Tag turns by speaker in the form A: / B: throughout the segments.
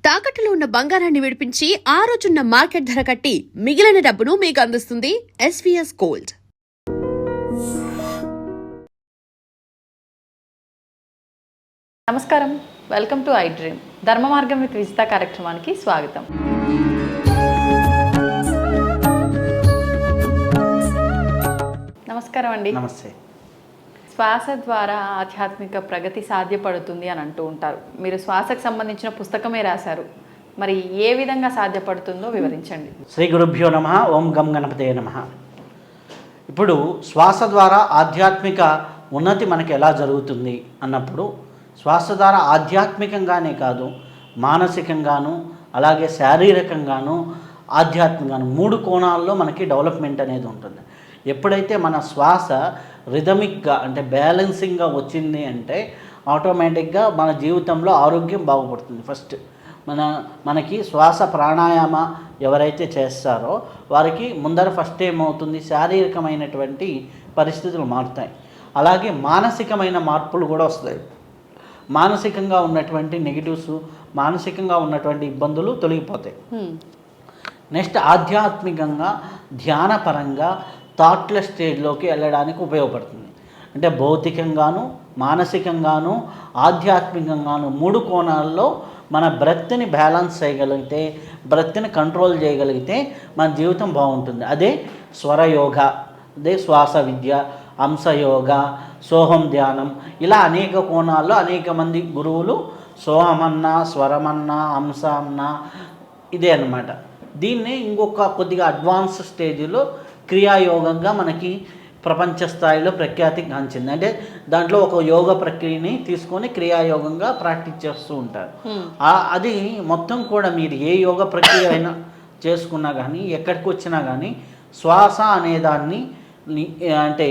A: తాకట్టులో ఉన్న బంగారాన్ని విడిపించి ఆ రోజున్న మార్కెట్ ధర కట్టి మిగిలిన డబ్బును మీకు అందిస్తుంది ఎస్వీఎస్ గోల్డ్.
B: నమస్కారం, వెల్కమ్ టు ఐ డ్రీమ్. ధర్మ మార్గం విత్ విజిత కార్యక్రమానికి స్వాగతం. నమస్కారం అండి.
C: నమస్తే.
B: శ్వాస ద్వారా ఆధ్యాత్మిక ప్రగతి సాధ్యపడుతుంది అని అంటూ ఉంటారు. మీరు శ్వాసకు సంబంధించిన పుస్తకమే రాశారు. మరి ఏ విధంగా సాధ్యపడుతుందో వివరించండి.
C: శ్రీ గురుభ్యో నమః. ఓం గం గణపతే నమః. ఇప్పుడు శ్వాస ద్వారా ఆధ్యాత్మిక ఉన్నతి మనకి ఎలా జరుగుతుంది అన్నప్పుడు, శ్వాస ద్వారా ఆధ్యాత్మికంగానే కాదు, మానసికంగాను అలాగే శారీరకంగాను ఆధ్యాత్మికంగాను 3 కోణాల్లో మనకి డెవలప్మెంట్ అనేది ఉంటుంది. ఎప్పుడైతే మన శ్వాస రిథమిక్గా అంటే బ్యాలెన్సింగ్గా వచ్చింది అంటే ఆటోమేటిక్గా మన జీవితంలో ఆరోగ్యం బాగుపడుతుంది. ఫస్ట్ మనకి శ్వాస ప్రాణాయామ ఎవరైతే చేస్తారో వారికి ముందర ఫస్ట్ ఏమవుతుంది, శారీరకమైనటువంటి పరిస్థితులు మారుతాయి. అలాగే మానసికమైన మార్పులు కూడా వస్తాయి. మానసికంగా ఉన్నటువంటి నెగిటివ్స్, మానసికంగా ఉన్నటువంటి ఇబ్బందులు తొలగిపోతాయి. నెక్స్ట్ ఆధ్యాత్మికంగా ధ్యానపరంగా థాట్ల స్టేజ్లోకి వెళ్ళడానికి ఉపయోగపడుతుంది. అంటే భౌతికంగాను మానసికంగాను ఆధ్యాత్మికంగాను 3 కోణాల్లో మన బ్రెత్ని బ్యాలెన్స్ చేయగలిగితే, బ్రెత్ని కంట్రోల్ చేయగలిగితే మన జీవితం బాగుంటుంది. అదే స్వరయోగ, అదే శ్వాస విద్య, అంశయోగ, సోహం ధ్యానం, ఇలా అనేక కోణాల్లో అనేక మంది గురువులు సోహమన్నా, స్వరమన్నా, అంశ అన్నా ఇదే అన్నమాట. దీన్ని ఇంకొక కొద్దిగా అడ్వాన్స్ స్టేజ్లో క్రియాయోగంగా మనకి ప్రపంచ స్థాయిలో ప్రఖ్యాతి గాంచింది. అంటే దాంట్లో ఒక యోగ ప్రక్రియని తీసుకొని క్రియాయోగంగా ప్రాక్టీస్ చేస్తూ ఉంటారు. అది మొత్తం కూడా మీరు ఏ యోగ ప్రక్రియ అయినా చేసుకున్నా కానీ, ఎక్కడికి వచ్చినా కానీ శ్వాస అనేదాన్ని అంటే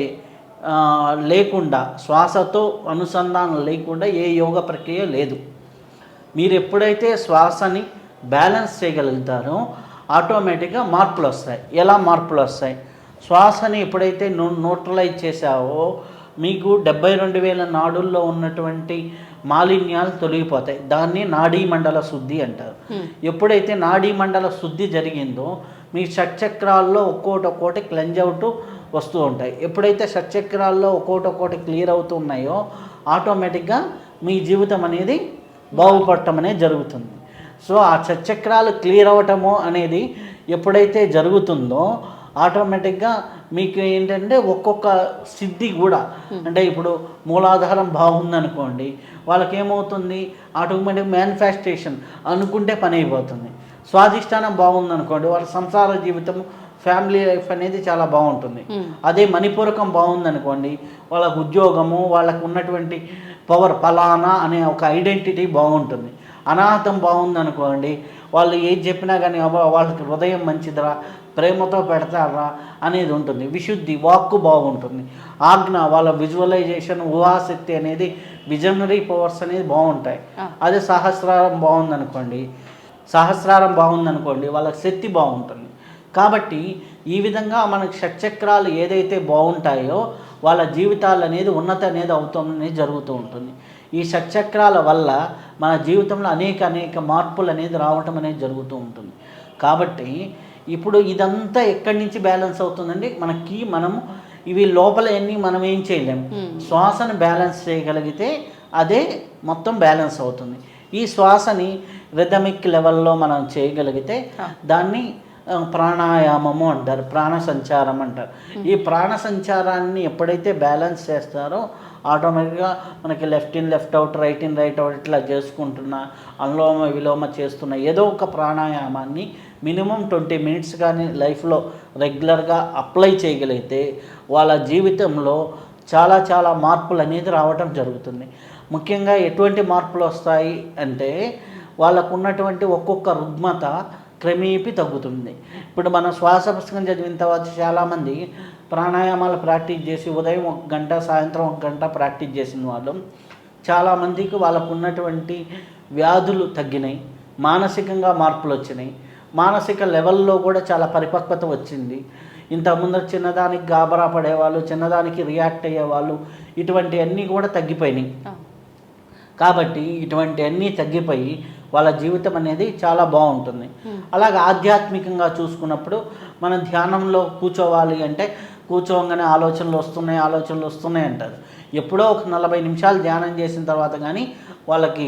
C: లేకుండా, శ్వాసతో అనుసంధానం లేకుండా ఏ యోగ ప్రక్రియ లేదు. మీరు ఎప్పుడైతే శ్వాసని బ్యాలెన్స్ చేయగలుగుతారో ఆటోమేటిక్గా మార్పులు వస్తాయి. ఎలా మార్పులు వస్తాయి? శ్వాసని ఎప్పుడైతే న్యూట్రలైజ్ చేసావో మీకు 72,000 నాడుల్లో ఉన్నటువంటి మాలిన్యాలు తొలగిపోతాయి. దాన్ని నాడీ మండల శుద్ధి అంటారు. ఎప్పుడైతే నాడీ మండల శుద్ధి జరిగిందో మీ షట్చక్రాల్లో ఒక్కోటి క్లెంజ్ అవుతూ వస్తూ ఉంటాయి. ఎప్పుడైతే షట్చక్రాల్లో ఒక్కోటి క్లియర్ అవుతూ ఉన్నాయో ఆటోమేటిక్గా మీ జీవితం అనేది బాగుపడటం అనేది జరుగుతుంది. సో ఆ షట్చక్రాలు క్లియర్ అవ్వటము అనేది ఎప్పుడైతే జరుగుతుందో ఆటోమేటిక్గా మీకు ఏంటంటే ఒక్కొక్క సిద్ధి కూడా, అంటే ఇప్పుడు మూలాధారం బాగుందనుకోండి, వాళ్ళకి ఏమవుతుంది, ఆటోమేటిక్ మ్యానిఫెస్టేషన్ అనుకుంటే పని అయిపోతుంది. స్వాధిష్టానం బాగుందనుకోండి, వాళ్ళ సంసార జీవితం, ఫ్యామిలీ లైఫ్ అనేది చాలా బాగుంటుంది. అదే మణిపూరకం బాగుందనుకోండి, వాళ్ళకు ఉద్యోగము, వాళ్ళకు ఉన్నటువంటి పవర్ ఫలానా అనే ఒక ఐడెంటిటీ బాగుంటుంది. అనాహతం బాగుందనుకోండి, వాళ్ళు ఏది చెప్పినా కానీ వాళ్ళకి హృదయం మంచిదిరా, ప్రేమతో పెడతారా అనేది ఉంటుంది. విశుద్ధి, వాక్కు బాగుంటుంది. ఆజ్ఞ, వాళ్ళ విజువలైజేషన్, ఊహాశక్తి అనేది, విజనరీ పవర్స్ అనేది బాగుంటాయి. అదే సహస్రారం బాగుందనుకోండి వాళ్ళకి శక్తి బాగుంటుంది. కాబట్టి ఈ విధంగా మనకి షట్చక్రాలు ఏదైతే బాగుంటాయో వాళ్ళ జీవితాలు అనేది ఉన్నతి అనేది అవుతుంది, జరుగుతూ ఉంటుంది. ఈ షట్చక్రాల వల్ల మన జీవితంలో అనేక మార్పులు అనేది రావటం అనేది జరుగుతూ ఉంటుంది. కాబట్టి ఇప్పుడు ఇదంతా ఎక్కడి నుంచి బ్యాలెన్స్ అవుతుందండి, మనము ఇవి లోపల ఎన్ని మనం ఏం చేయలేము. శ్వాసను బ్యాలెన్స్ చేయగలిగితే అదే మొత్తం బ్యాలెన్స్ అవుతుంది. ఈ శ్వాసని రిథమిక్ లెవెల్లో మనం చేయగలిగితే దాన్ని ప్రాణాయామము అంటారు, ప్రాణ సంచారం అంటారు. ఈ ప్రాణ సంచారాన్ని ఎప్పుడైతే బ్యాలెన్స్ చేస్తారో ఆటోమేటిక్గా మనకి left in left out, right in right out ఇట్లా చేసుకుంటున్నా, అనులోమ విలోమ చేస్తున్న ఏదో ఒక ప్రాణాయామాన్ని మినిమం 20 మినిట్స్ కానీ లైఫ్లో రెగ్యులర్గా అప్లై చేయగలిగితే వాళ్ళ జీవితంలో చాలా మార్పులు అనేది రావటం జరుగుతుంది. ముఖ్యంగా ఎటువంటి మార్పులు వస్తాయి అంటే వాళ్ళకు ఉన్నటువంటి ఒక్కొక్క రుగ్మత క్రమేపీ తగ్గుతుంది. ఇప్పుడు మనం శ్వాస పుస్తకం చదివిన తర్వాత చాలామంది ప్రాణాయామాలు ప్రాక్టీస్ చేసి ఉదయం 1 గంట, సాయంత్రం 1 గంట ప్రాక్టీస్ చేసిన వాళ్ళు చాలామందికి వాళ్ళకు ఉన్నటువంటి వ్యాధులు తగ్గినాయి, మానసికంగా మార్పులు వచ్చినాయి, మానసిక లెవెల్లో కూడా చాలా పరిపక్వత వచ్చింది. ఇంతకుముందు చిన్నదానికి గాబరా పడేవాళ్ళు, చిన్నదానికి రియాక్ట్ అయ్యేవాళ్ళు, ఇటువంటివన్నీ కూడా తగ్గిపోయినాయి. కాబట్టి ఇటువంటివన్నీ తగ్గిపోయి వాళ్ళ జీవితం అనేది చాలా బాగుంటుంది. అలాగే ఆధ్యాత్మికంగా చూసుకున్నప్పుడు మనం ధ్యానంలో కూర్చోవాలి అంటే కూర్చోగానే ఆలోచనలు వస్తున్నాయి అంటారు. ఎప్పుడో ఒక 40 నిమిషాలు ధ్యానం చేసిన తర్వాత కానీ వాళ్ళకి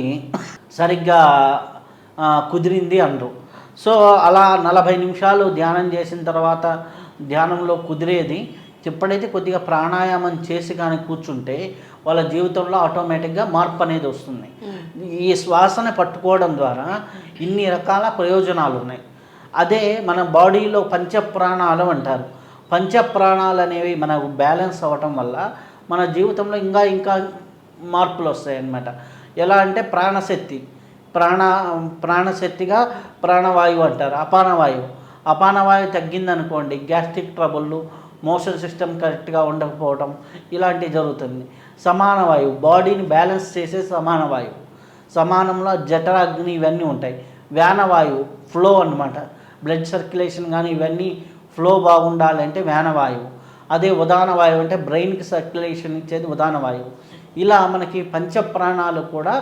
C: సరిగ్గా కుదిరింది అనరు. సో అలా 40 నిమిషాలు ధ్యానం చేసిన తర్వాత ధ్యానంలో కుదిరేది ఎప్పుడైతే కొద్దిగా ప్రాణాయామం చేసి కానీ కూర్చుంటే వాళ్ళ జీవితంలో ఆటోమేటిక్గా మార్పు అనేది వస్తుంది. ఈ శ్వాసని పట్టుకోవడం ద్వారా ఇన్ని రకాల ప్రయోజనాలు ఉన్నాయి. అదే మన బాడీలో పంచప్రాణాలు అంటారు. పంచప్రాణాలు అనేవి మనకు బ్యాలెన్స్ అవ్వటం వల్ల మన జీవితంలో ఇంకా మార్పులు వస్తాయి అన్నమాట. ఎలా అంటే ప్రాణశక్తిగా ప్రాణవాయువు అంటారు. అపానవాయువు తగ్గిందనుకోండి గ్యాస్ట్రిక్ ట్రబుళ్ళు, మోషన్ సిస్టమ్ కరెక్ట్గా ఉండకపోవడం ఇలాంటివి జరుగుతుంది. సమాన వాయువు బాడీని బ్యాలెన్స్ చేసే సమానంలో జఠరాగ్ని ఇవన్నీ ఉంటాయి. వ్యానవాయువు ఫ్లో అన్నమాట. బ్లడ్ సర్క్యులేషన్ కానీ ఇవన్నీ ఫ్లో బాగుండాలంటే వ్యానవాయువు. అదే ఉదాన వాయువు అంటే బ్రెయిన్కి సర్క్యులేషన్ ఇచ్చేది ఉదాన వాయువు. ఇలా మనకి పంచప్రాణాలు కూడా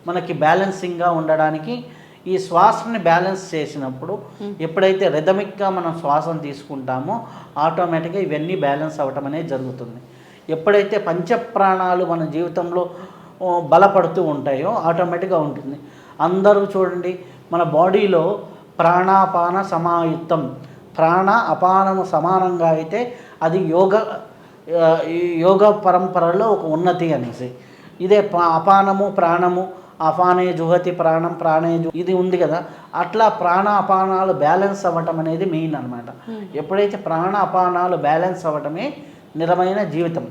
C: మనకి బ్యాలెన్సింగ్గా ఉండడానికి ఈ శ్వాసని బ్యాలెన్స్ చేసినప్పుడు ఎప్పుడైతే రిథమిక్గా మనం శ్వాసను తీసుకుంటామో ఆటోమేటిక్గా ఇవన్నీ బ్యాలెన్స్ అవ్వటం అనేది జరుగుతుంది. ఎప్పుడైతే పంచప్రాణాలు మన జీవితంలో బలపడుతూ ఉంటాయో ఆటోమేటిక్గా ఉంటుంది. అందరూ చూడండి మన బాడీలో ప్రాణాపాన సమాయుక్తం, ప్రాణ అపానము సమానంగా అయితే అది యోగ పరంపరలో ఒక ఉన్నతి అనేసి. ఇదే అపానము ప్రాణము అపానే జుహతి ప్రాణం ప్రాణే ఇది ఉంది కదా, అట్లా ప్రాణ అపానాలు బ్యాలెన్స్ అవ్వటం అనేది మెయిన్ అనమాట. ఎప్పుడైతే ప్రాణ అపానాలు బ్యాలెన్స్ అవ్వటమే నిజమైన జీవితం.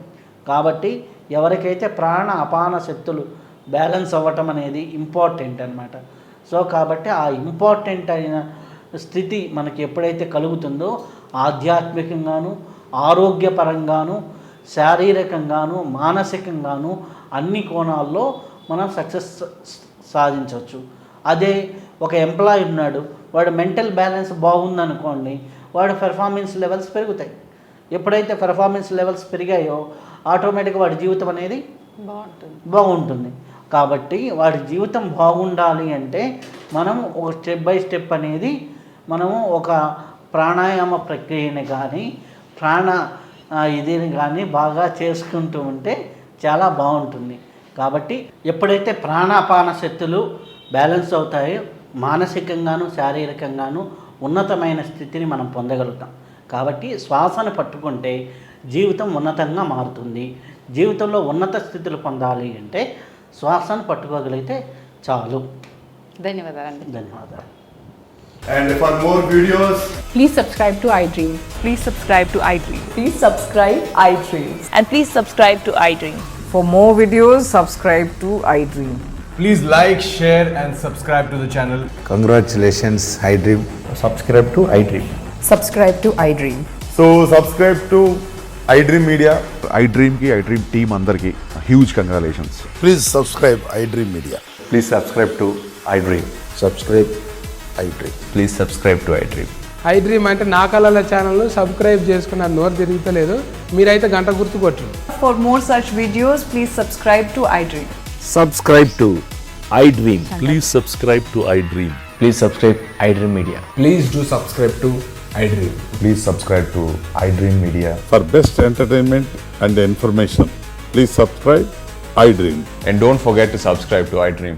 C: కాబట్టి ఎవరికైతే ప్రాణ అపాన శక్తులు బ్యాలెన్స్ అవ్వటం అనేది ఇంపార్టెంట్ అనమాట. సో కాబట్టి ఆ ఇంపార్టెంట్ అయిన స్థితి మనకి ఎప్పుడైతే కలుగుతుందో ఆధ్యాత్మికంగాను ఆరోగ్యపరంగాను శారీరకంగాను మానసికంగాను అన్ని కోణాల్లో మనం సక్సెస్ సాధించవచ్చు. అదే ఒక ఎంప్లాయీ ఉన్నాడు, వాడు మెంటల్ బ్యాలెన్స్ బాగుందనుకోండి, వాడు పెర్ఫార్మెన్స్ లెవెల్స్ పెరుగుతాయి. ఎప్పుడైతే పెర్ఫార్మెన్స్ లెవెల్స్ పెరిగాయో ఆటోమేటిక్గా వాడి జీవితం అనేది బాగుంటుంది. కాబట్టి వాడి జీవితం బాగుండాలి అంటే మనం ఒక స్టెప్ బై స్టెప్ అనేది మనము ఒక ప్రాణాయామ ప్రక్రియని కానీ ఇదిని కానీ బాగా చేసుకుంటూ ఉంటే చాలా బాగుంటుంది. కాబట్టి ఎప్పుడైతే ప్రాణాపాన శక్తులు బ్యాలెన్స్ అవుతాయో మానసికంగాను శారీరకంగాను ఉన్నతమైన స్థితిని మనం పొందగలుగుతాం. కాబట్టి శ్వాసను పట్టుకుంటే జీవితం ఉన్నతంగా మారుతుంది. జీవితంలో ఉన్నత స్థితులు పొందాలి అంటే శ్వాసను పట్టుకోగలిగితే చాలు. ధన్యవాదాలు.
D: And for more videos,
E: Please subscribe to iDream.
F: Please subscribe to iDream.
E: Please subscribe iDream.
F: And please subscribe to iDream.
E: For more videos, subscribe to iDream.
D: please like, share and subscribe to the channel.
G: Congratulations, iDream.
H: Subscribe to iDream.
E: Subscribe to iDream.
D: So subscribe to iDream Media.
H: iDream team అందరికి huge congratulations.
G: Please subscribe iDream Media.
H: Please subscribe to iDream.
G: Subscribe iDream.
H: Please subscribe to iDream.
I: iDream అంటే నా కళల channel subscribe చేసుకున్న నోరు తిరుగుతలేదు, మీరైతే గంట గుర్తు కొట్టండి.
E: For more such videos, please subscribe to iDream.
J: Subscribe to iDream. Please subscribe to iDream.
H: Please subscribe iDream Media.
D: Please do subscribe to iDream.
H: Please subscribe to iDream Media.
K: For best entertainment and information, please subscribe iDream.
H: And don't forget to subscribe to iDream.